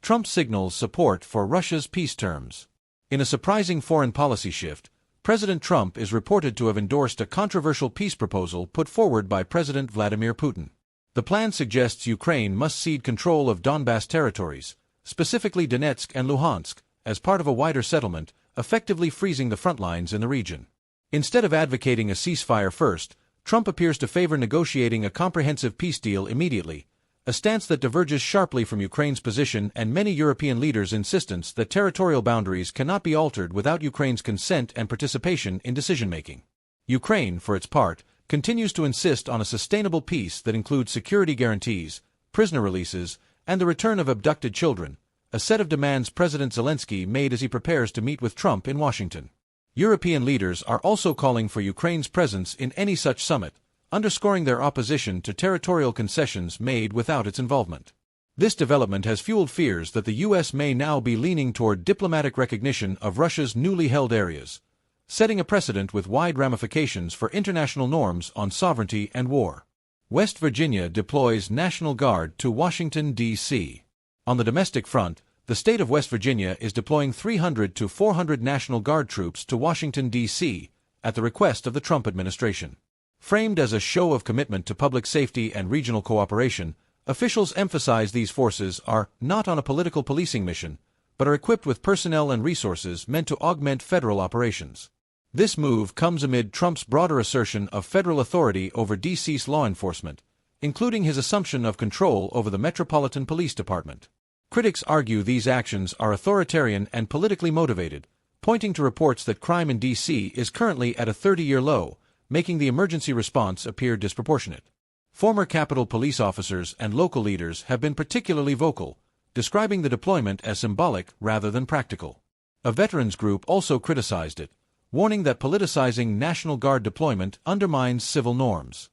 Trump signals support for Russia's peace terms. In a surprising foreign policy shift, President Trump is reported to have endorsed a controversial peace proposal put forward by President Vladimir Putin. The plan suggests Ukraine must cede control of Donbas territories, specifically Donetsk and Luhansk, as part of a wider settlement, effectively freezing the front lines in the region. Instead of advocating a ceasefire first, Trump appears to favor negotiating a comprehensive peace deal immediately, a stance that diverges sharply from Ukraine's position and many European leaders' insistence that territorial boundaries cannot be altered without Ukraine's consent and participation in decision-making. Ukraine, for its part, continues to insist on a sustainable peace that includes security guarantees, prisoner releases, and the return of abducted children, a set of demands President Zelensky made as he prepares to meet with Trump in Washington. European leaders are also calling for Ukraine's presence in any such summit, underscoring their opposition to territorial concessions made without its involvement. This development has fueled fears that the U.S. may now be leaning toward diplomatic recognition of Russia's newly held areas, setting a precedent with wide ramifications for international norms on sovereignty and war. West Virginia deploys National Guard to Washington, D.C. On the domestic front, the state of West Virginia is deploying 300 to 400 National Guard troops to Washington, D.C., at the request of the Trump administration. Framed as a show of commitment to public safety and regional cooperation, officials emphasize these forces are not on a political policing mission, but are equipped with personnel and resources meant to augment federal operations. This move comes amid Trump's broader assertion of federal authority over D.C.'s law enforcement, including his assumption of control over the Metropolitan Police Department. Critics argue these actions are authoritarian and politically motivated, pointing to reports that crime in D.C. is currently at a 30-year low, making the emergency response appear disproportionate. Former Capitol Police officers and local leaders have been particularly vocal, describing the deployment as symbolic rather than practical. A veterans group also criticized it, warning that politicizing National Guard deployment undermines civil norms.